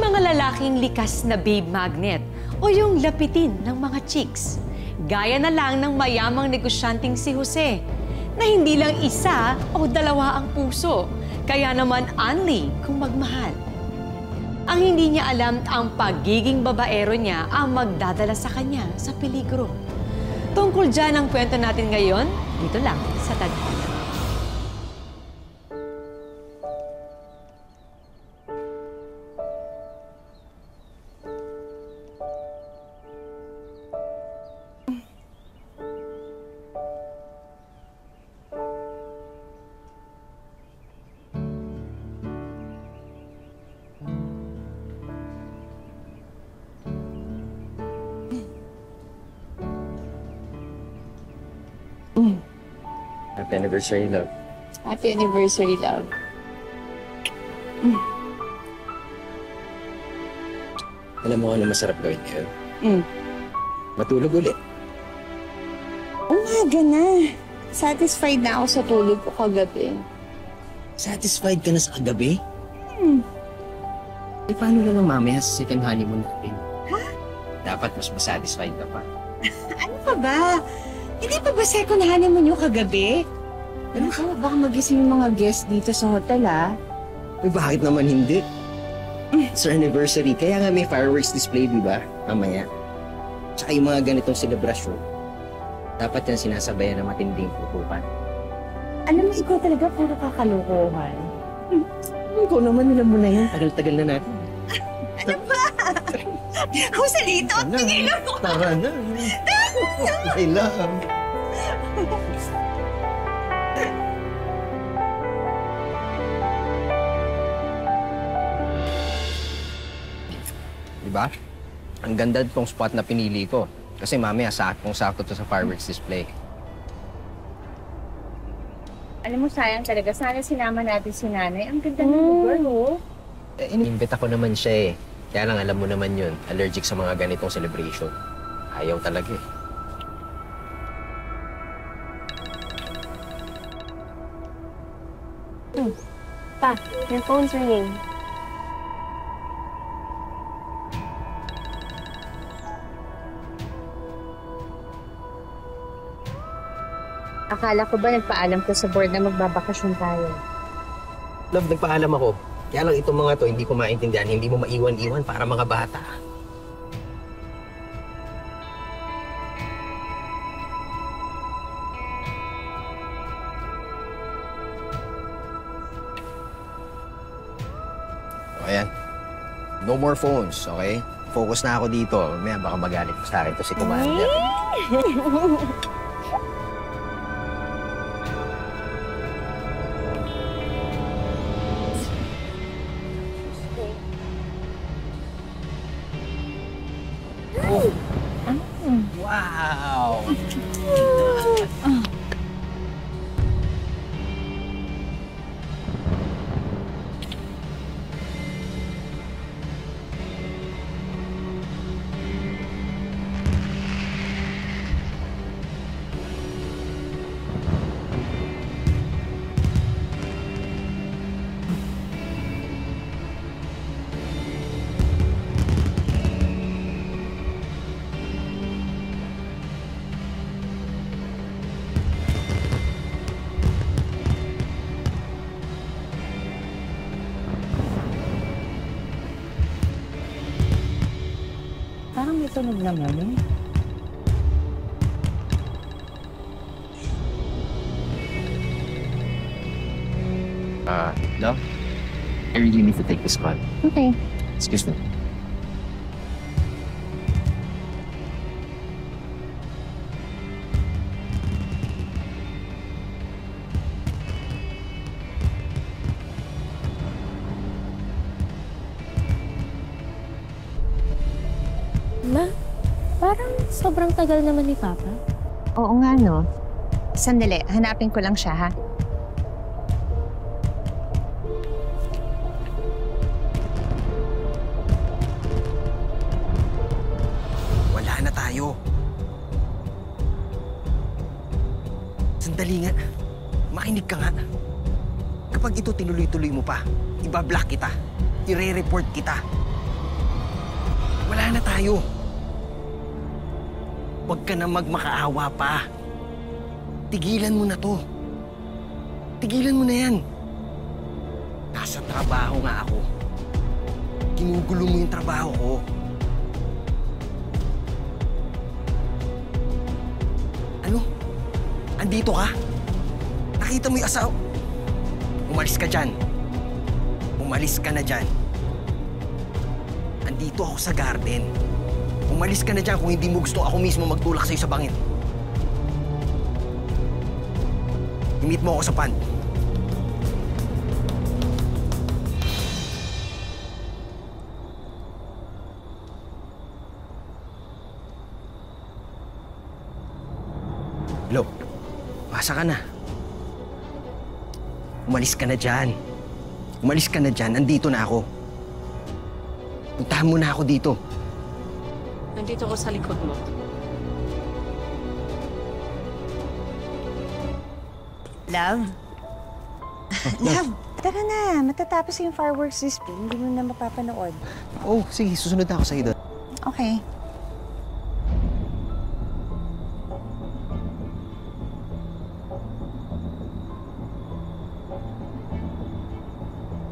mga lalaking likas na babe magnet o yung lapitin ng mga chicks. Gaya na lang ng mayamang negosyanteng si Jose, na hindi lang isa o dalawa ang puso, kaya naman only kung magmahal. Ang hindi niya alam, ang pagiging babaero niya ang magdadala sa kanya sa peligro. Tungkol dyan ang kwento natin ngayon, dito lang sa Tadhana. Happy anniversary, love. Happy anniversary, love. Alam mo ano masarap gawin ngayon? Matulog ulit. Umaga na. Satisfied na ako sa tulog ko kagabi. Satisfied ka na sa kagabi? Eh, paano na lang mamaya sa second honeymoon natin? Ha? Dapat mas masatisfied ka pa. Ano pa ba? Hindi pa ba second honeymoon yung kagabi? Ano ka? Baka magising yung mga guests dito sa hotel, ah. Eh, bakit naman hindi? It's our anniversary, kaya nga may fireworks display, di ba? Mamaya. Tsaka yung mga ganitong selebrasyon, dapat yan sinasabayan ng matinding putukan. Alam mo, ikaw talaga puro kakalokohan. Ikaw naman, alam mo na yan. Tagal-tagal na natin. Ano ba? Joselito, pigilan mo! Tara na. I love. Diba? Ang ganda itong spot na pinili ko. Kasi mamaya saktong-sakto to sa fireworks display. Alam mo, sayang talaga. Sana sinama natin si nanay. Ang ganda ng lugar, oh. Eh, inimbita ko naman siya eh. Kaya lang alam mo naman yun, allergic sa mga ganitong celebration. Ayaw talaga eh. Pa, your phone's ringing. Akala ko ba nagpaalam ko sa board na magbabakasyon tayo? Love, nagpaalam ako. Kaya lang itong mga to, hindi ko maintindihan. Hindi mo maiwan-iwan para mga bata. O, ayan. No more phones, okay? Focus na ako dito. Mamaya baka magalit sa akin to si Commander. Wow! Parang may tunog naman, eh. Love? I really need to take this call. Okay. Excuse me. Ma, parang sobrang tagal naman ni Papa. Oo nga, no? Sandali, hanapin ko lang siya, ha? Wala na tayo. Sandali nga. Makinig ka nga. Kapag ito tinuloy-tuloy mo pa, ibablock kita. I-re-report kita. Wala na tayo. Huwag ka na magmakaawa pa. Tigilan mo na to. Tigilan mo na yan. Nasa trabaho nga ako. Ginugulo mo yung trabaho ko. Ano? Andito ka? Nakita mo yung asawa? Umalis ka dyan. Umalis ka na dyan. Andito ako sa garden. Umalis ka na dyan kung hindi mo gusto ako mismo magtulak sa'yo sa bangin. I-meet mo ako sa pond. Hello? Masa ka na? Umalis ka na dyan. Umalis ka na dyan. Andito na ako. Puntahan mo na ako dito. Nandito ako sa likod mo. Love? Love, tara na. Matatapos yung fireworks display. Hindi mo na mapapanood. Oh, sige. Susunod na ako sa'yo doon. Okay.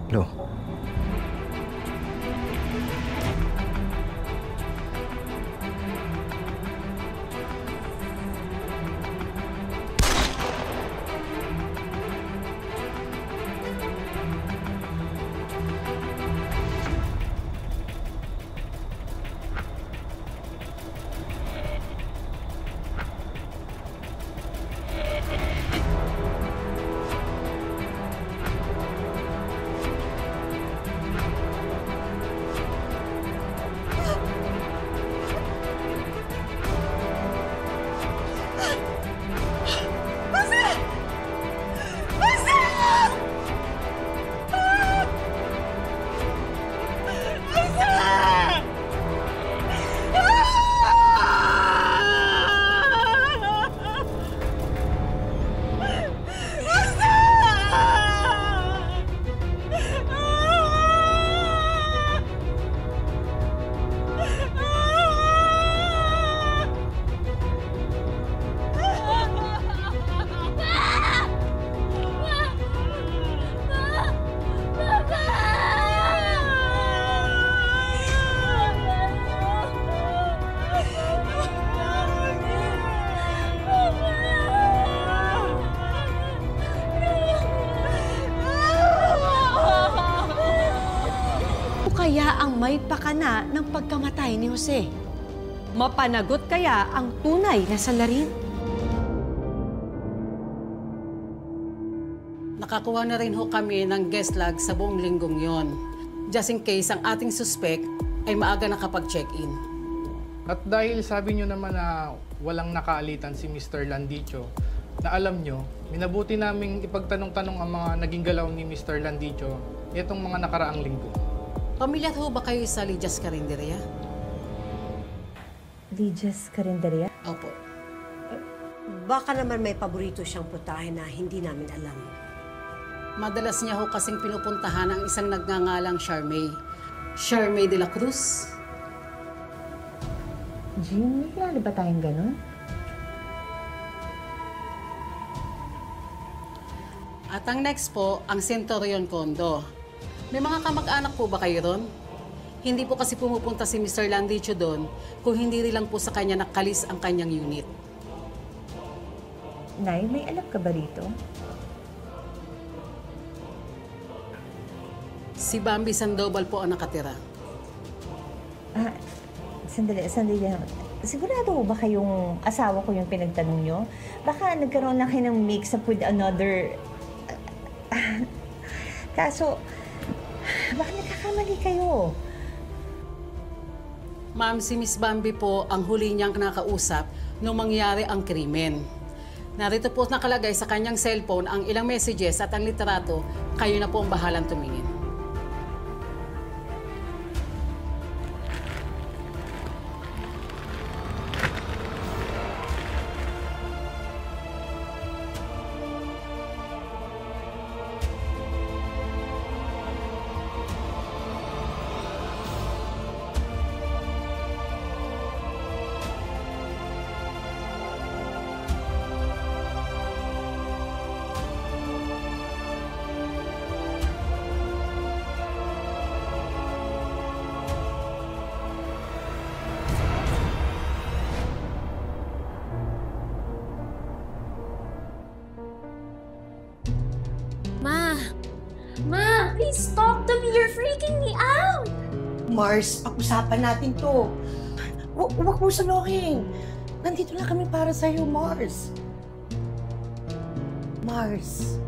Hello? Kaya ang may pakana ng pagkamatay ni Jose? Mapanagot kaya ang tunay na salarin? Nakakuha na rin ho kami ng guest log sa buong linggong yon. Just in case ang ating suspect ay maaga nakapag-check-in. At dahil sabi nyo naman na walang nakaalitan si Mr. Landicho, na alam nyo, minabuti naming ipagtanong-tanong ang mga naging galaw ni Mr. Landicho itong mga nakaraang linggo. Pamilyar ho ba kayo sa Lidias Carinderia? Lidias Carinderia? Opo. Baka naman may paborito siyang putahe na hindi namin alam. Madalas niya ho kasing pinupuntahan ang isang nagngangalang Charmaine. Charmaine de la Cruz. Jean, may kilala ba tayong ganun? At ang next po, ang Centurion Condo. May mga kamag-anak po ba kayo ron? Hindi po kasi pumupunta si Mr. Landicho doon kung hindi rin lang po sa kanya nakalis ang kanyang unit. Nay, may alam ka ba rito? Si Bambi Sandoval po ang nakatira. Sandali. Sigurado ba kayong asawa ko yung pinagtanong nyo? Baka nagkaroon lang kayo ng mix-up with another... Kaso, baka nagkakamali kayo. Ma'am, si Miss Bambi po ang huli niyang nakausap nung mangyari ang krimen. Narito po nakalagay sa kanyang cellphone ang ilang messages at ang litrato. Kayo na po ang bahalang tumingin. Ma, please talk to me. You're freaking me out. Mars, pag-usapan natin to. Huwag mo suluhin. Nandito lang kami para sa'yo, Mars. Mars.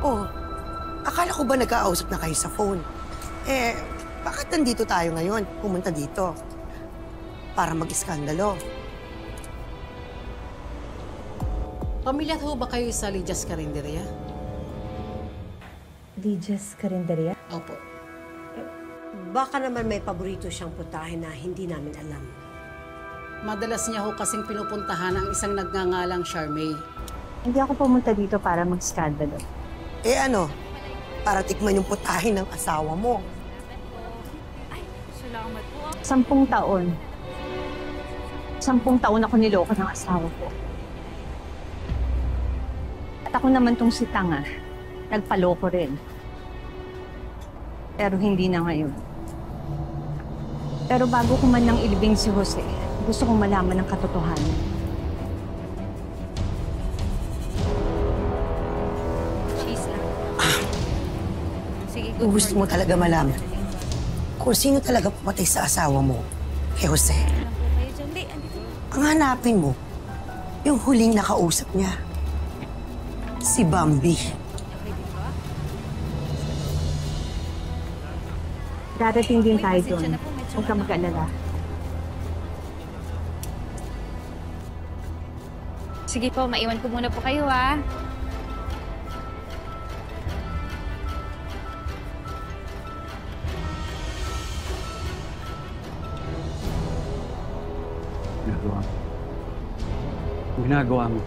Oh, akala ko ba nagkausap na kayo sa phone? Bakit nandito tayo ngayon? Pumunta dito. Para mag-iskandalo. Pamilyar ho ba kayo sa Lydia's Carinderia? Lydia's Carinderia? Opo. Baka naman may paborito siyang putahe na hindi namin alam. Madalas niya ho kasing pinupuntahan ang isang nagngangalang Charmaine. Hindi ako pumunta dito para mag-skandalo. Ano? Para tikman yung putahe ng asawa mo. 10 taon. 10 taon ako niloko ng asawa ko. At ako naman tong si Tanga, nagpaloko rin. Pero hindi na ngayon. Pero bago ko man nang ilibing si Jose, gusto kong malaman ng katotohanan. Kung gusto mo talaga malaman kung sino talaga pumatay sa asawa mo, kay Jose, ang hanapin mo, yung huling nakausap niya, si Bambi. Darating din tayo doon. Huwag ka mag-alala. Sige po, maiwan ko muna po kayo, ha? Ginagawa mo.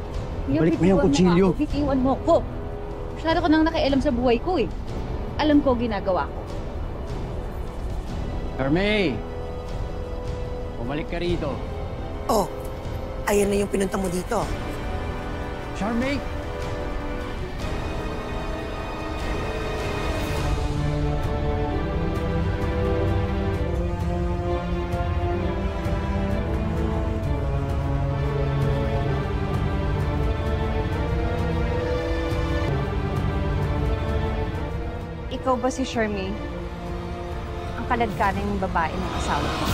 Balik mo yung kutsilyo. Bitiwan mo ko. Masyado ko nang nakialam sa buhay ko eh. Alam ko ginagawa ko. Carmay! Bumalik ka rito. Oh, ayan na yung pinunta mo dito. Charmaine! Ikaw ba si Charmaine? Ang kaladkaring babae ng asawa ko.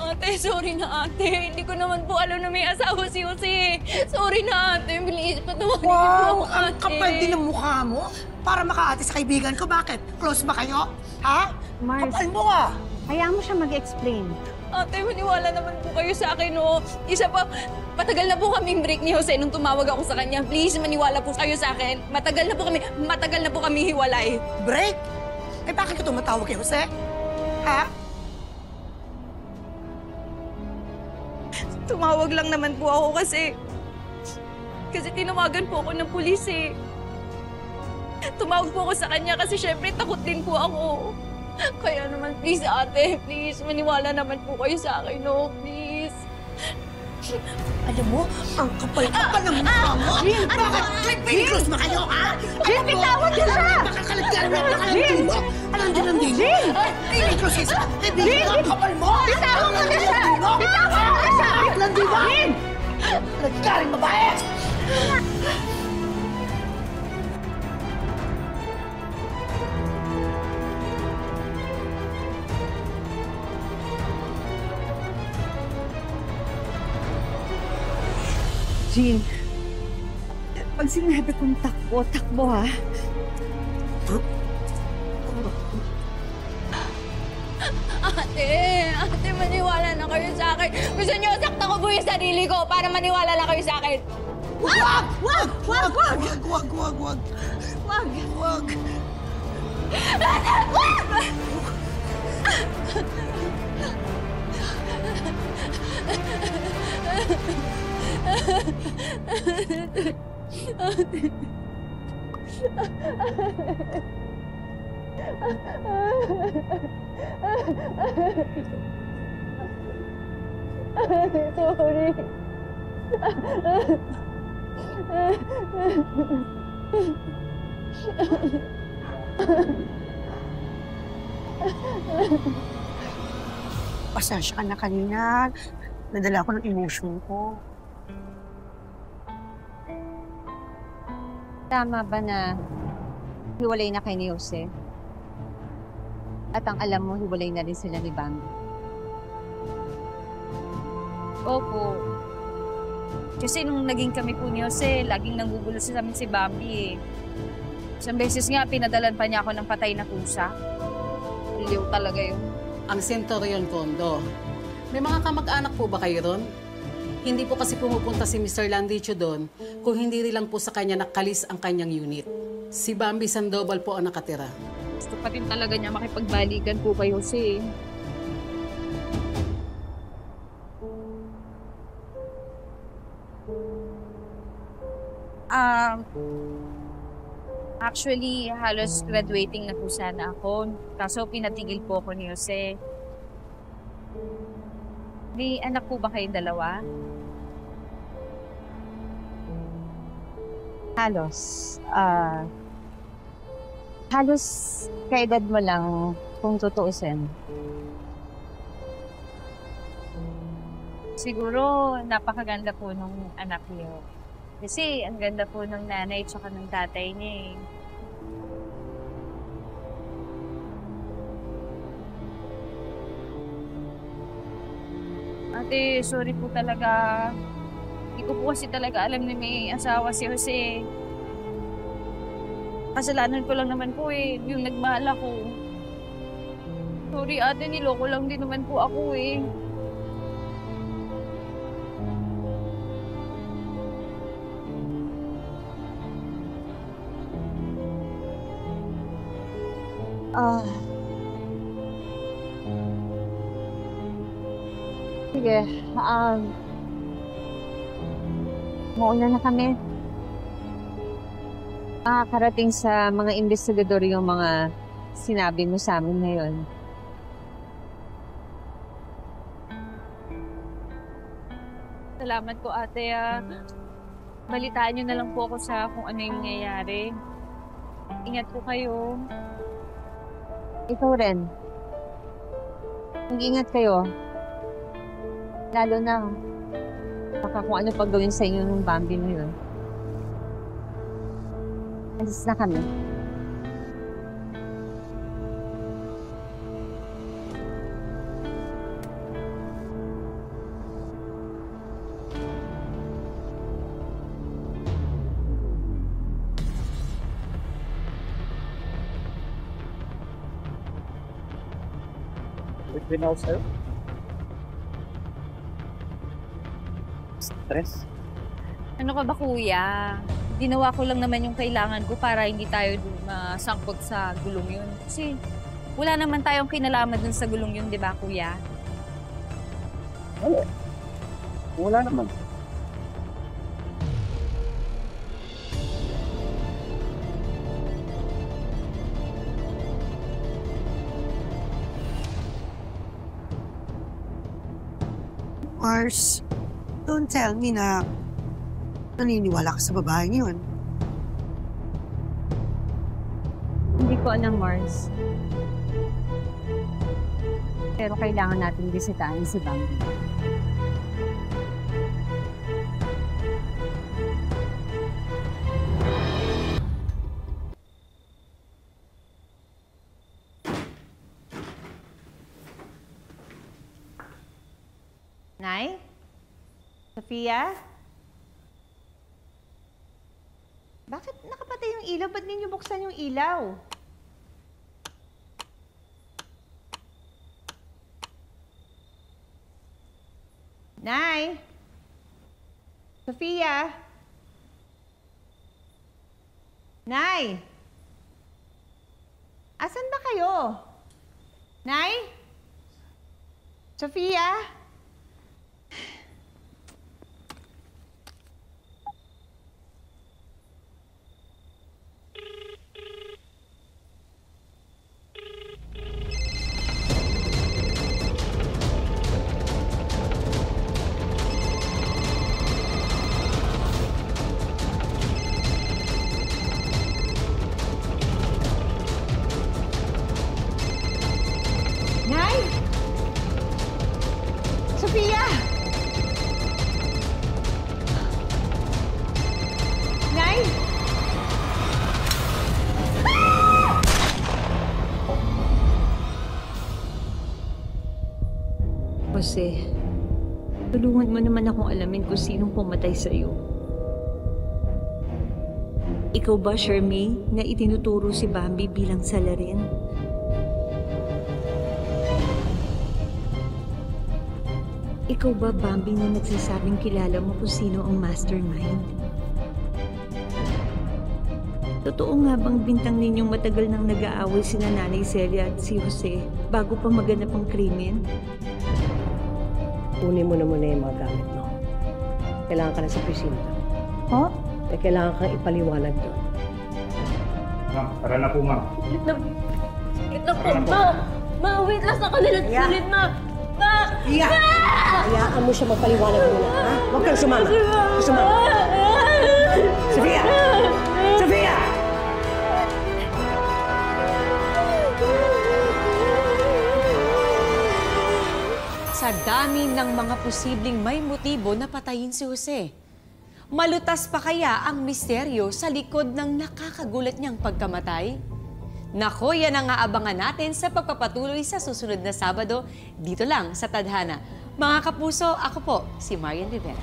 Ate, sorry na ate. Hindi ko naman po alam na may asawa si Jose. Sorry na ate. Bilis, patawarin niyo po ako, ate. Ang kapal din ng mukha mo para makaate sa kaibigan ko. Bakit? Close ba kayo? Ha? Mars, Kapal mo ah! hayaan mo siya mag-explain. Ate, maniwala naman po kayo sa akin, no? Isa pa, matagal na po kaming break ni Jose nung tumawag ako sa kanya. Please, maniwala po kayo sa akin. Matagal na po kami hiwalay. Break? Bakit ka tumatawag kay Jose? Ha? Tumawag lang naman po ako kasi tinawagan po ako ng pulis eh. Tumawag po ako sa kanya kasi syempre takot din po ako. Kaya naman, please ate, please, maniwala naman po kayo sa akin, no? Please. Alam mo, ang kapal-kapal ng mukha mo! Bakit Pilipinicross ba kayo, ha? Jin, bitawan niyo siya! Napakakalagyan mo! Napakalalandi mo! Alam din ang dino? Pilipinicross isa! Kaibigan ang kapal mo! Bitawan mo na siya! Bitawan mo na siya! Landi ba? Jin! Nagkaring babae! Jean, pag sinabi kong takbo, takbo ha. Ate, maniwala na kayo sa akin. Gusto niyo, sakta ko po yung sarili ko para maniwala na kayo sa akin. Wag! Wag! Wag! Wag! Wag! Wag! Wag! Wag! Wag! Ate, wag! Sorry. Pasensya ka na kanina. Nadala ko ng emotion ko. Tama ba na hiwalay na kayo ni Jose? At ang alam mo, hiwalay na rin sila ni Bambi. Opo. Kasi nung naging kami po ni Jose, laging nanggugulo sa amin si Bambi eh. Isang beses nga, pinadalan pa niya ako ng patay na pusa. Iliw talaga yun. Ang Centurion Condo. May mga kamag-anak po ba kayo ron? Hindi po kasi pumupunta si Mr. Landicho doon kung hindi rin lang po sa kanya nakalis ang kanyang unit. Si Bambi Sandoval po ang nakatira. Gusto pa rin talaga niya makipagbalikan po kay Jose. Actually, halos graduating na po sana ako. Kaso pinatigil po ako ni Jose. May anak po ba kayong dalawa? Halos. Halos kaedad mo lang kung tutuusin. Siguro, napakaganda po nung anak niyo. Kasi ang ganda po ng nanay at ng tatay niya eh. Ate, sorry po talaga. Hindi ko po kasi talaga alam na may asawa si Jose. Kasalanan ko lang naman po eh, yung nagmahal ako. Sorry ate, niloko lang din naman po ako eh. Sige, mauna na kami. Karating sa mga investigador yung mga sinabi mo sa amin ngayon. Salamat po ate. Balitaan niyo na lang po ako sa kung ano yung nangyayari. Ingat po kayo. Ikaw rin. Mag-ingat kayo. Lalo na, baka kung ano pag gawin sa inyo ng Bambi mo yun. Alis na kami. Wait, binaw sa'yo? Stress? Ano ka ba kuya? Ginawa ko lang naman yung kailangan ko para hindi tayo masangkot sa gulong yun. Kasi wala naman tayong kinalaman dun sa gulong yun, di ba kuya? Wala naman. Mars, Don't tell me na naniniwala ka sa babaeng yun. Hindi ko alam, Mars. Pero kailangan natin bisitahin si Bambi. Nay? Sofia? Bakit nakapatay yung ilaw? Ba't ninyo buksan yung ilaw? Nay? Sofia? Nay? Asan ba kayo? Nay? Sofia? Nay? Sofia? Nay? Jose, tulungan mo naman akong alamin kung sinong pumatay sa'yo. Ikaw ba, Shermie, na itinuturo si Bambi bilang salarin? Ikaw ba, Bambi, na nagsasabing kilala mo kung sino ang mastermind? Totoo nga bang bintang ninyong matagal nang nag-aaway sina Nanay Celia at si Jose bago pa maganap ang krimen? Kunin mo na muna yung mga gamit mo. Kailangan ka na sa presinto. Huh? Eh, kailangan kang ipaliwanag doon. Ma'am, tara na po, ma'am. Saglit na po, ma! Ma, wait lang sa kanila. Saglit, ma! Ma! Iya! Hayaan mo siya magpaliwanag muna, ha? Huwag kang sumama. Sumama. Sofia! Sofia! Sa dami ng mga posibleng may motibo na patayin si Jose, malutas pa kaya ang misteryo sa likod ng nakakagulat niyang pagkamatay? Nako, yan ang aabangan natin sa pagpapatuloy sa susunod na Sabado dito lang sa Tadhana. Mga kapuso, ako po si Marian Rivera.